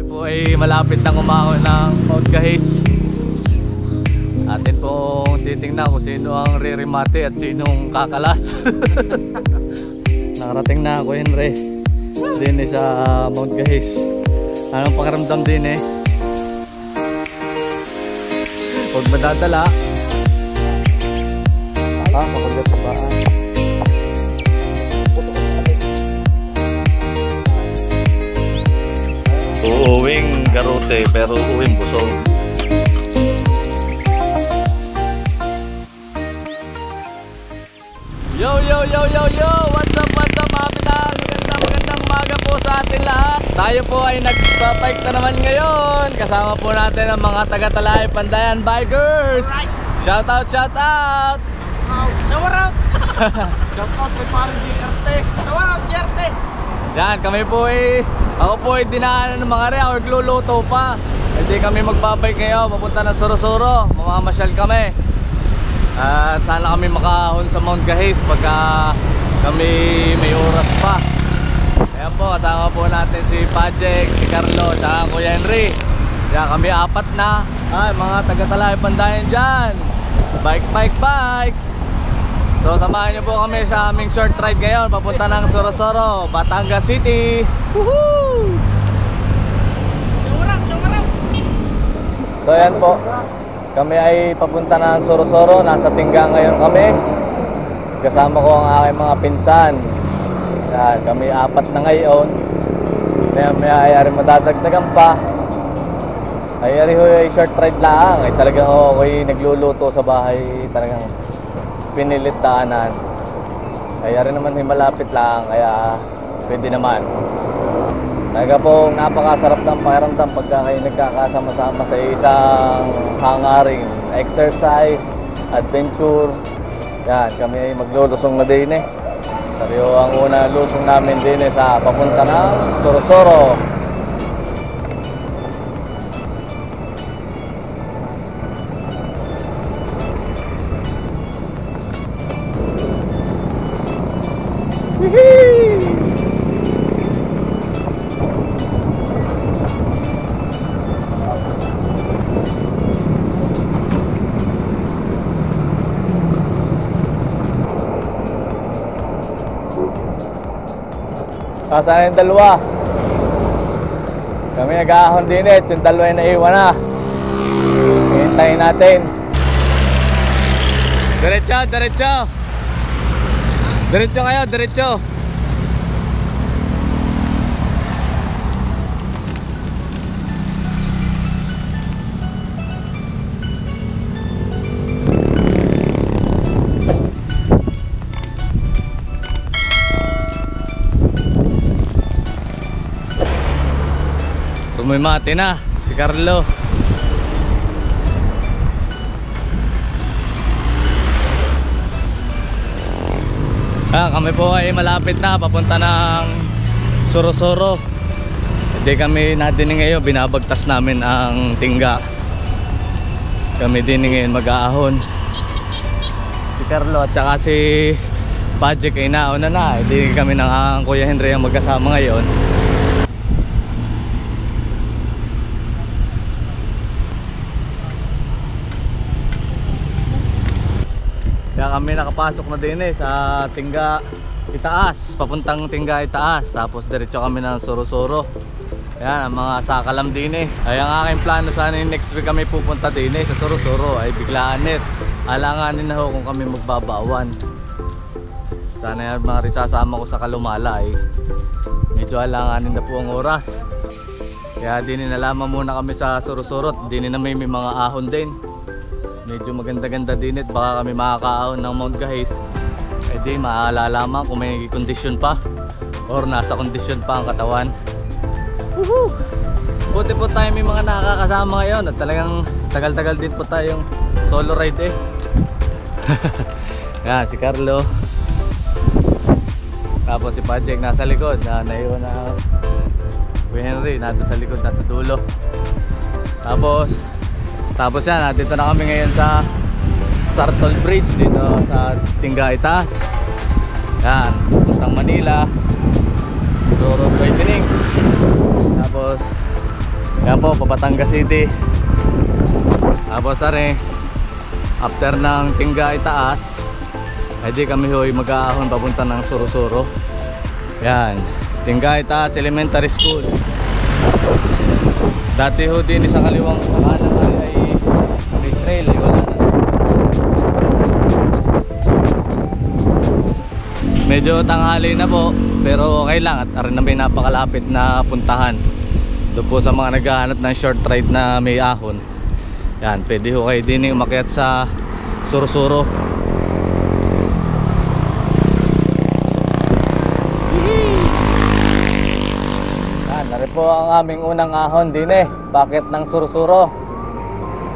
po ay malapit na umahon ng Mount Gahis. Atin pong titingnan kung sino ang ririmate at sinong kakalas. Nakarating na ako, Henry, din sa Mount Gahis. Anong pakiramdam din eh? Huwag madadala. Makagat sa baan. Uuwing garute pero uuwing busog. Yo yo yo yo yo! What's up mga pinar? Magandang umaga po sa atin lahat. Tayo po ay nagpa-bike na naman ngayon. Kasama po natin ang mga taga-Talay Pandayan Bikers. Shout out! Shower out! Shout out kay parang GRT. Shower out GRT. Yan, kami po ay ako po ay dinaanan ng mga rin. Ako nagluluto pa. Hindi kami magbabike ngayon. Papunta na Sorosoro. Mamamasyal kami. At sana kami makahon sa Mount Gahis pagka kami may oras pa. Ayan po, kasama po natin si Pajek, si Carlo, at Kuya Henry. Kaya kami apat na. Ay, mga taga-Talay Pandayan dyan. Bike. So samahan nyo po kami sa aming short ride ngayon. Papunta ng Sorosoro, Batangas City. Woohoo! Shower out! So ayan po, kami ay papunta ng Sorosoro. Nasa Tingga ngayon kami. Kasama ko ang aking mga pinsan. Yan, kami apat na ngayon. Kaya may ayari madadagdagan pa. Ayari ho ay short ride lang. Ay talagang ako'y nagluluto sa bahay. Talagang pinilit daanan. Ayari naman ay malapit lang. Kaya pwede naman. Talaga pong napakasarap ng pakiramdam pagka kayo nagkakasama-sama sa isang hangaring exercise, adventure. Yan, kami ay maglulusong na din eh. Pero ang una lusong namin din eh sa papunta ng Sorosoro. Saan yung dalawa? Kami nag-aahon din eh. Yung dalawa yung naiwan na. Hintayin natin. Diretso kayo, diretso. Tumimate na si Carlo. Kami po ay malapit na papunta ng Sorosoro. Hindi kami natin ngayon, binabagtas namin ang Tingga. Kami din ngayon mag-aahon. Si Carlo at saka si Pajek ay nauna na. Hindi kami ng Kuya Henry ang magkasama ngayon. Kaya kami nakapasok na din eh sa Tingga Itaas, papuntang Tingga Itaas. Tapos diretso kami ng Sorosoro. Ayan, ang mga sakalam din eh. Ay ang aking plano sana yung next week kami pupunta din eh sa Sorosoro. Ay biglaan eh. Alanganin na ho kung kami magbabawan. Sana yung mga risasama ko sa Kalumala ay medyo alanganin na po ang oras. Kaya din nalaman muna kami sa Sorosoro. Din na may mga ahon din. Medyo maganda-ganda din at baka kami makakaahon ng Mount Gahis. Eh di maalalaman kung may kondisyon pa or nasa kondisyon pa ang katawan. Woohoo! Buti po tayo may mga nakakasama ngayon at talagang tagal-tagal din po tayong solo ride eh. Yan si Carlo. Tapos si Pajek nasa likod. Naiwan na Kuya Henry nasa sa likod, nasa dulo. Tapos yan, dito na kami ngayon sa Startle Bridge dito sa Tingga Itaas. Yan, puntang Manila. Road widening. Tapos Yan po, Batangas City. Tapos are, after ng Tingga itaas, ay di kami hoy mag-aahon papunta ng Sorosoro. Yan, Tingga itaas Elementary School. Dati ho din sa kaliwang sa kanan ay may trail, ay wala na. Medyo tanghali na po, pero okay lang at arin na may napakalapit na puntahan. Doon po sa mga naghahanap ng short ride na may ahon. Yan, pwede ho kayo din umakyat sa Sorosoro. Yan, narin po ang aming unang ahon din bakit ng Sorosoro.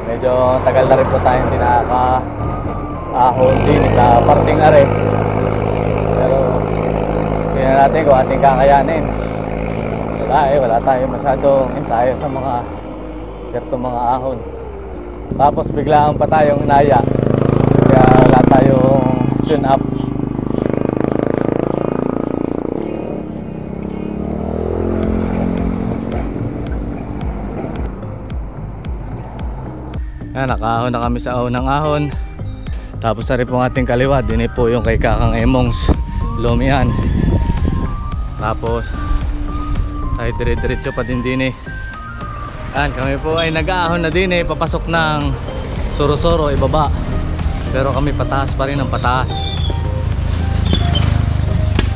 Medyo tagal na rin po tayong hindi nakaka-ahon din sa parting are. Pero tingnan natin kung ating kakayanin. Wala tayo masyadong ensayo sa mga certong mga ahon. Tapos biglaan pa tayong naya, kaya wala tayong tune up. Nakahon na kami sa unang ahon. Tapos na rin po ating kaliwa, din po yung kay Kakang Emongs Lumian. Tapos tayo dire-diretso pa din. Kami po ay nag-aahon na din papasok ng Sorosoro ibaba. Pero kami pataas pa rin ang pataas.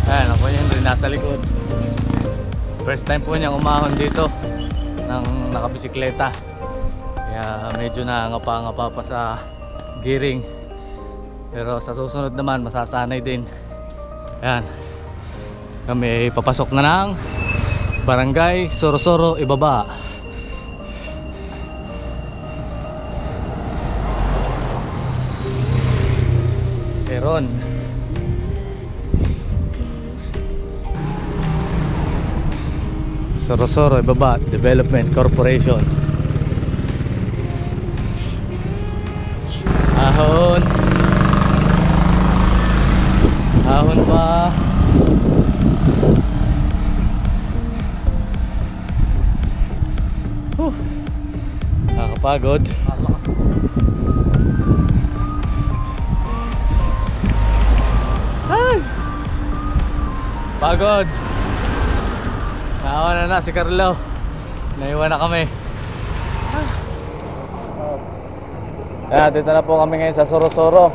Ako yun rin nasa likod. First time po niyang umahon dito ng nakabisikleta. Kaya medyo nangapa-ngapa pa sa gearing. Pero sa susunod naman masasanay din. Kami papasok na ng Barangay Sorosoro ibaba. Peron. Sorosoro ibaba Development Corporation. Ahon. Ahon pa. Nakakapagod. Ay! Pagod. Naawa na si Carlo. Naiwan na kami. Dito na po kami ngayon sa Sorosoro.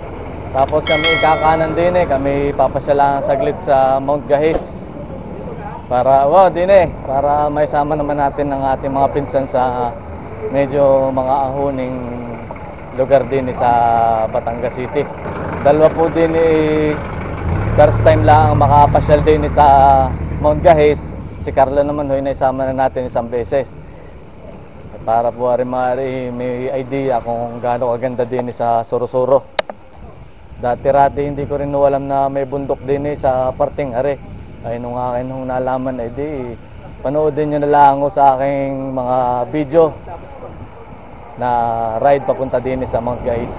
Tapos kami ikakanan din kami papasyalan saglit sa Mount Gahis. Para para may sama naman natin ng ating mga pinsan sa medyo mga ahoning lugar din sa Batangas City. Dalawa po din first time lang makapasyal din sa Mount Gahis. Si Carlo naman naisama na natin isang beses. Para po may idea kung gaano kaganda din sa Sorosoro. Dati-rati hindi ko rin alam na may bundok din sa parting are. Ay nung nalaman panoodin nyo na lang sa aking mga video na ride papunta din sa Mount Gahis.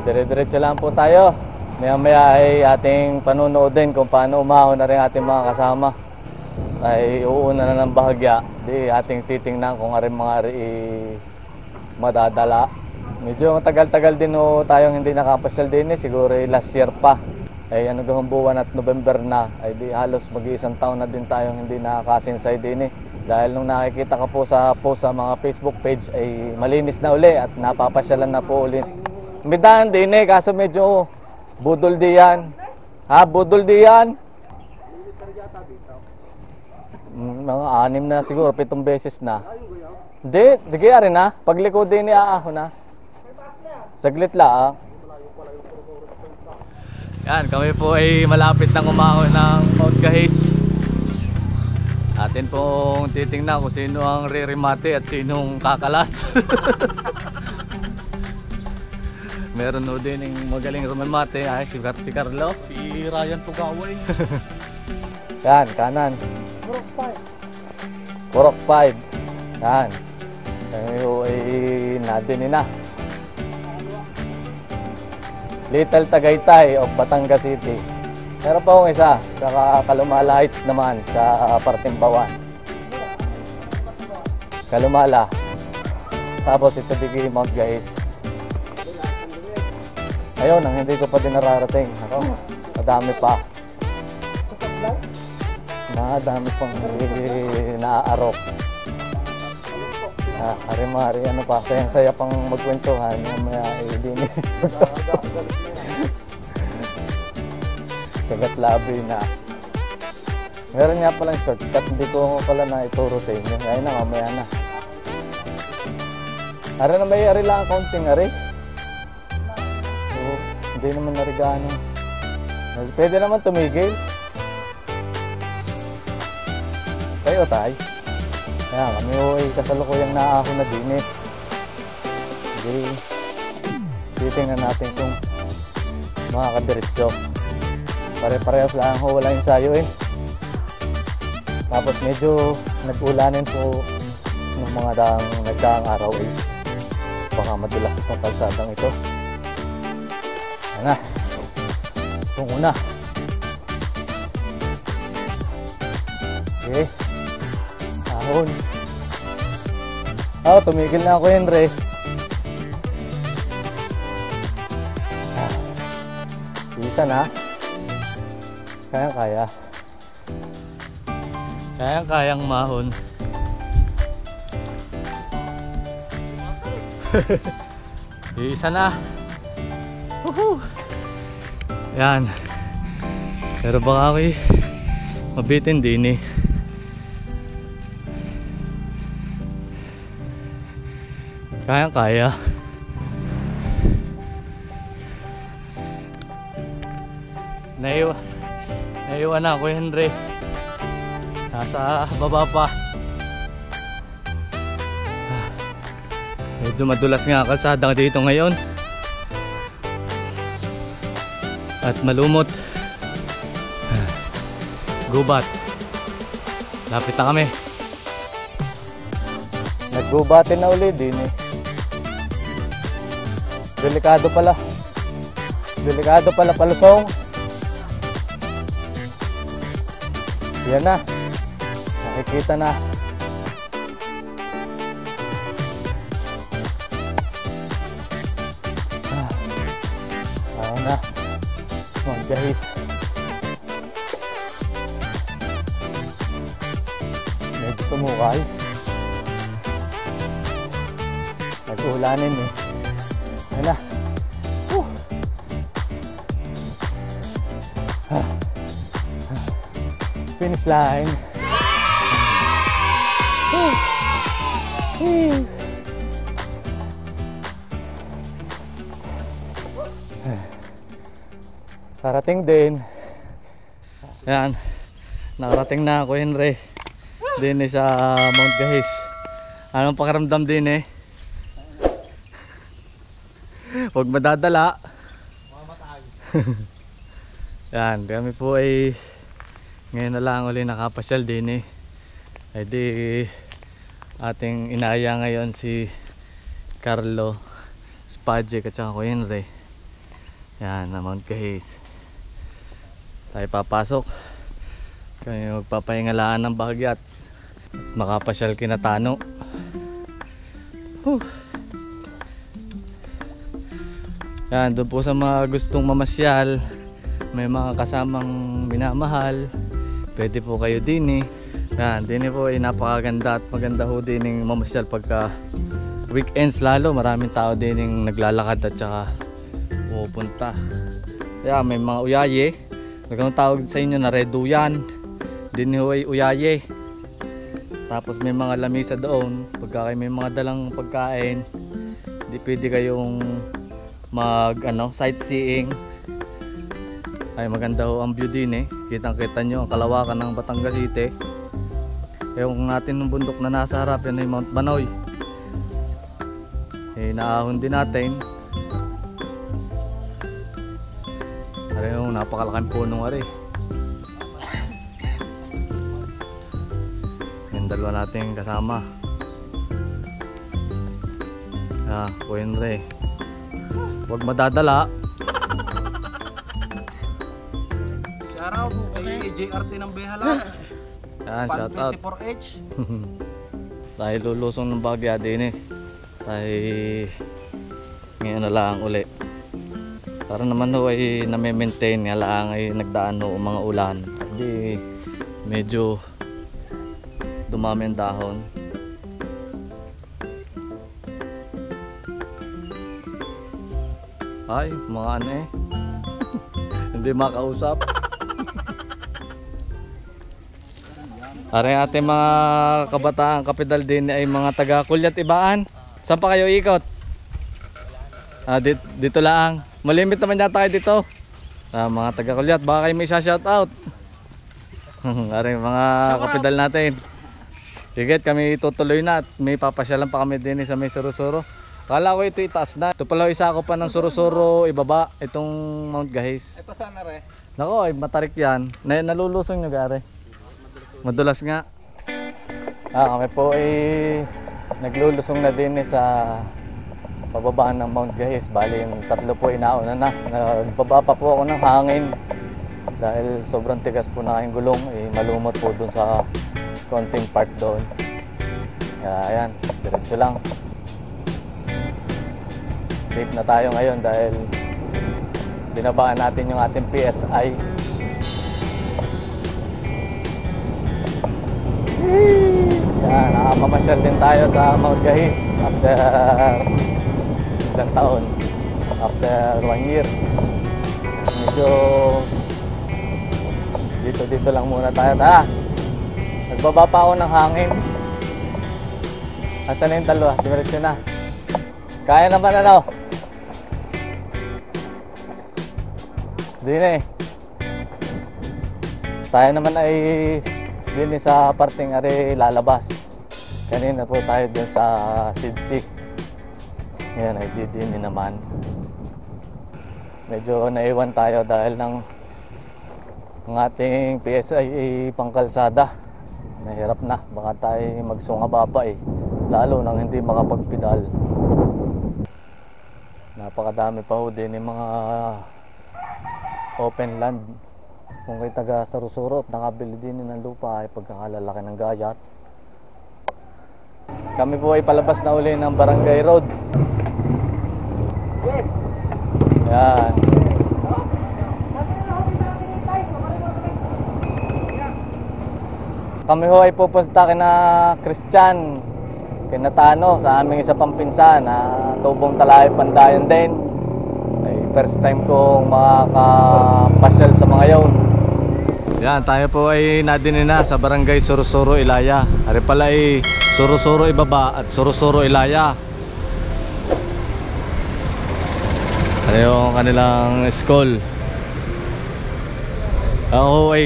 Dire-diretso lang po tayo. Maya-maya ay ating panunoodin kung paano umahon na rin ating mga kasama. Ay uuna na ng bahagya. Ating titingnan kung mga madadala. Medyo matagal-tagal din tayong hindi nakapasyal din siguro last year pa. Ay buwan at November na, ay halos mag-iisang taon na din tayong hindi nakakasinsay din Dahil nung nakikita ka po sa mga Facebook page ay malinis na uli at napapasyalan na po uli. Midahan din kaso medyo budol di yan. Budol di yan. Mga 6 na siguro, 7 beses na. Hindi, digayari na. Paglikod din aahon na. Saglit lang. Kami po ay malapit nang umahon ng Mount Gahis. Atin pong titingnan kung sino ang ririmate at sinong kakalas. Meron din yung magaling rumimate. Si Carlo. Si Ryan Tugaway. Kanan. Purok 5. Kami po ay nadinin na. Little Tagaytay of Batangas City. Meron pa akong isa sa Kalumalahit naman sa Partimbawan. Kalumala. Tapos ito digi Mount Gahis. Ayun, ang hindi ko pa din nararating. Ako, madami pa. Madami pang naaarok. Hari-mari, ano pa, sayang-saya pang magkwentuhan. Mamaya din. Kagat labi na. Meron nga palang shortcut, hindi ko pala na ituro sa inyo. Ayun na, mamaya na. Ari na may ari lang ang counting ari. So, hindi naman narigano. Pwede naman tumigil. Kayo tay. Kaya kami ay kasalukuyang naahon na din eh. Hindi. Titingnan natin kung makakadiretso. Pare-parehas lang ho, wala yung sayo eh. Tapos medyo nag-ulanin po ng mga nagdaang araw eh. Baka madulas itong kalsadang ito. Ayan na. Itong una. Okay. Ahon. Tumigil na ako, Henry. Isa na. Kaya. Kayang mahon. Isa na. Woohoo! Yan. Pero baka ako mabitin din eh. Kaya. Naiwan na ako, Henry. Nasa baba pa. Medyo madulas nga kalsada dito ngayon. At malumot. Gubat. Lapit na kami. Naggubatin na ulit din eh. Delikado pala palusong. Yan na. Nakikita na. Na Mount Gahis. Medyo sumukal. Nag-ulanin eh. Ayan na. Finish line. Karating din. Yan. Nakarating na ako, Henry. Din sa Mount Gahis. Anong pakiramdam din eh? Huwag madadala. Yan. Kami po ay ngayon na lang uli nakapasyal din eh. Ay di ating inaya ngayon si Carlo Spadjek at saka ko Henry. Yan na Mount Gahis. Tayo papasok. Kaya magpapahingalaan ng bahagyat. Makapasyal kinatano. Yan, doon po sa mga gustong mamasyal, may mga kasamang minamahal, pwede po kayo din eh. Yan, din po ay napakaganda at maganda ho din yung mamasyal pagka weekends lalo. Maraming tao din yung naglalakad at saka pupunta. Kaya may mga uyaye. Nagkang tawag sa inyo na reduyan. Din ho ay uyaye. Tapos may mga lamisa doon. Pagka may mga dalang pagkain, di pwede kayong mag sightseeing. Ay maganda ho ang view din eh. Kitang kita nyo ang kalawakan ng Batangas City. Ewan natin ng bundok na nasa harap, yan ay Mount Banoy. Naahon din natin. Ari yung napakalaking punong ari. Yung dalawa natin kasama. Kuyenre. Huwag madadala. Shoutout kay JRT ng Behala. Yan, shoutout. 24H. Dahil lulusong ng bagya din eh. Dahil ngayon na lang uli. Para naman ho ay name-maintain nga lang ay nagdaan ho ang mga ulan. Hindi medyo dumami ang dahon. Ay, mga ano eh. Hindi makausap. Aray ating mga kabataan kapidal din ay mga taga Kulyat Ibaan. Saan pa kayo ikot? Dito lang. Malimit naman yata tayo dito. Mga taga Kulyat, baka kayo may shout out. Aray mga kapidal natin. Sige, kami tutuloy na at may papasyalan pa kami din sa may Sorosoro. Kala ko ito itaas na. Ito pala isa ko pa ng Sorosoro ibaba. Itong Mount Gahis. Ay, pasan na rin. Nako, ay matarik yan. Nalulusong nyo gare. Madulas nga. Kami po ay naglulusong na din sa pababaan ng Mount Gahis. Bali, yung tatlo po inauna na. Nagbaba pa po ako ng hangin. Dahil sobrang tigas po na aking gulong. Malumot po dun sa konting part doon. Kaya ayan, diretso lang. Safe na tayo ngayon dahil binabaan natin yung ating PSI. Yan, nakapamasyal din tayo sa Mount Gahis after ilang taon, after 1 year. Medyo dito lang muna tayo. Nagbaba pa ako ng hangin. Asa na yung dalawa? Diretso na. Kaya naman ano? Din eh. Tayo naman ay din sa parting ari lalabas. Kanina po tayo dun sa Sidsi. Ngayon ay din naman. Medyo naiwan tayo dahil ng ang ating PSI ay pangkalsada. Mahirap na. Baka tayo magsungaba pa eh. Lalo nang hindi makapagpedal. Napakadami pa ho din yung mga open land. Kung kayo taga Sorosoro at nakabili din ng lupa ay pagkakalalaki ng gayat. Kami po ay palabas na uli ng Barangay Road. Yan. Kami ho ay pupunta kina Christian, kina Tano, sa aming isa pang pinsan na Tubong Talay Pandayon din. Ay first time kong makakapasyal sa mga yon. Yan, tayo po ay nadinin na sa Barangay Sorosoro, Ilaya. Ari pala ay Sorosoro Ibaba at Sorosoro Ilaya. Ano yung kanilang school. Ako ay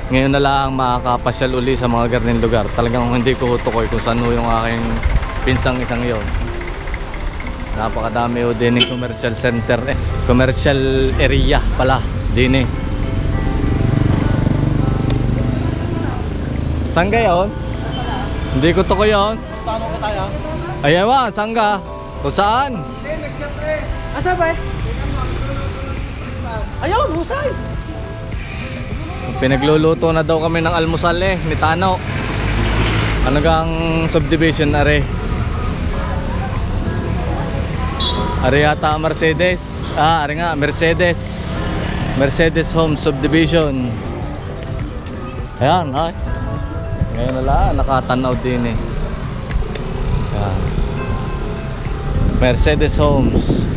ngayon na lang makakapasyal uli sa mga ganitong lugar. Talagang hindi ko tukoy kung saan yung aking pinsang isang yon. Napakadami o din yung commercial center commercial area pala din eh. Saan ka yun? Hindi ko tukoy yun. Paano ka tayo? Ay ewan, saan ka? Kung saan? Hindi, nag-chat eh. Asa ba eh? Ayun, husay. Pinagluluto na daw kami ng almusal ni Tano. Ano gang subdivision are? Are yata Mercedes. Are nga Mercedes. Mercedes Home Subdivision. Ayan, ay. Ngayon na lang, nakatanaw din eh. Ayan. Mercedes Homes.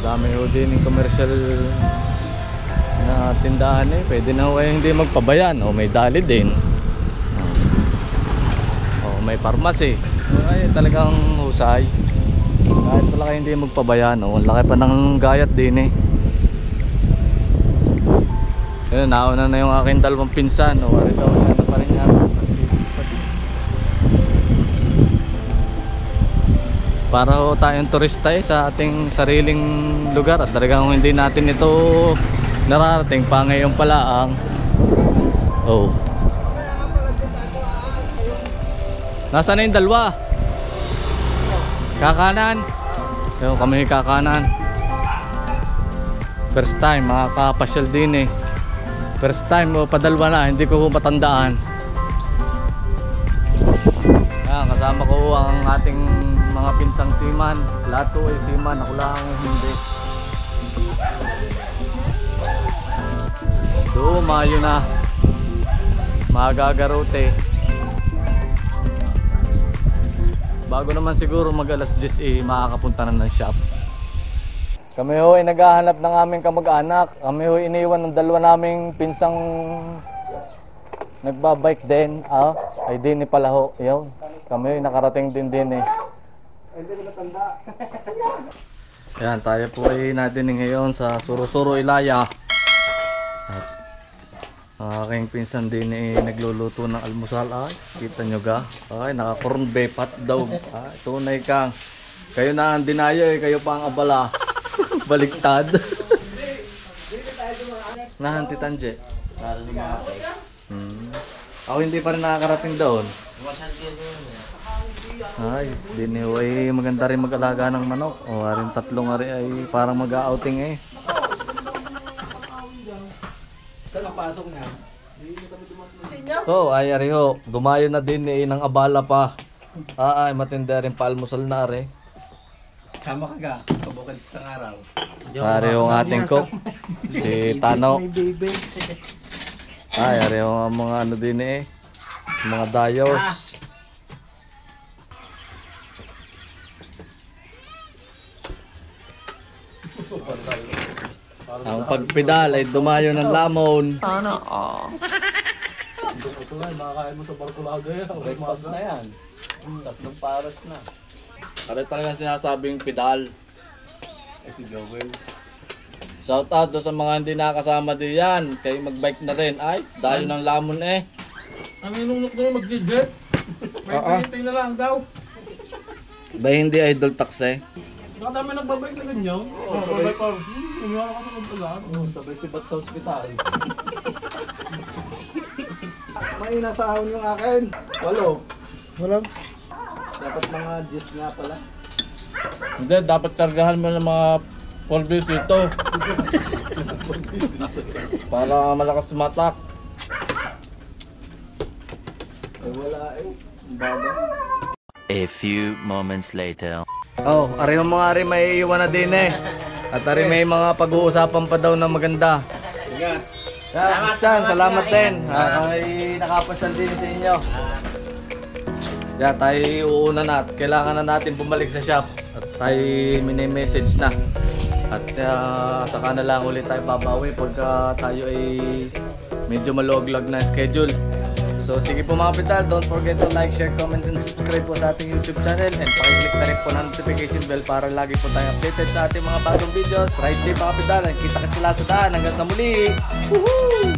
Dami ho din yung commercial na tindahan eh. Pwede na ho ay hindi magpabayan. O may dali din. O may pharmacy. Ay talagang husay. Kahit pala kayo hindi magpabayan. O laki pa ng gayat din eh. Ayun, nauna na yung aking dalawang pinsan. O ito na pa rin yata. Para ho tayong turista sa ating sariling lugar at talagang hindi natin ito nararating pa ngayon pala ang Nasaan na yung dalawa? Kakanan. Yung kami kakanan. First time makakapasyal din eh. First time o padalwa na, hindi ko matandaan. Ayan, kasama ko ang ating mga pinsang seaman. Lahat ko ay seaman, ako lang ang hindi. Dumayo na. Magagarote. Bago naman siguro mag alas 10 makakapunta na ng shop. Kami ho ay naghahanap ng aming kamag-anak. Kami ho iniwan ng dalawa naming pinsang nagbabike din. Ay din pala ho. Yun. Kami ho ay nakarating din eh. Ay, hindi ko natanda. Ayan, tayo po ay nadinig ngayon sa Suro-Suro, Ilaya. At aking pinsan din ay nagluluto ng almusal. Ay, kita nyo ga? Ay, naka-corn beef hotdog. Ay, tunay kang. Kayo na ang dinayo eh, kayo pa ang abala. Baliktad. Nahanti Tanje. Ako hindi pa rin nakakarating doon. Ay, diniway maganda rin mag-alaga ng manok. O, rin tatlong ari ay parang mag-outing eh. Saan ang pasok niya? So, ay ari ho, dumayo na din eh ng abala pa. Ay, matindi rin palmusal na ari. Sama ka ga, kabukad sa araw. Ari ho ang ating cook, si Tano. May baby. Ay, ari ho ang mga ano din eh, mga dayos. Ang pagpedal ay dumayo ng lamon. Ito nga, makakain mo sa Barculaga yan. Breakfast na yan. Tatlong paras na. Ano talagang sinasabing pedal. Eh si Joel. Shout out do sa mga hindi nakasama din yan. Kayo magbike na rin. Ay, dayo ng lamon eh. Ang inunok na yung mag-digit. May pahintay na lang daw. Ba hindi idol taxi? Nakatami nagbabike na ganyan. Oo, sabay pa. Umiwala ka sa magpagaan. Oo, sabay sibat sa ospital. May nasahon yung akin. 8. Wala. Dapat mga 10 nga pala. Hindi, dapat kargahan mo ng mga polbis ito. Para malakas tumatak. Eh wala eh. Baba. A few moments later. Oh, ari mo mga ari may iwan na din eh. At ari may mga pag-uusapan pa daw na maganda. Ingat. Salamat Chan, salamat din. Ay nakapasyal din sa inyo. Tayo uuna na at kailangan na natin bumalik sa shop. At tayo mini-message na. At saka na lang ulit tayo babawi pagka tayo ay medyo maloglag na schedule. So sige po mga kapital, don't forget to like, share, comment, and subscribe po sa ating YouTube channel. And pakiclick na rin po ng notification bell para lagi po tayo updated sa ating mga bagong videos. Ride safe mga kapital, kita ka sila sa daan. Hanggang sa muli! Woohoo!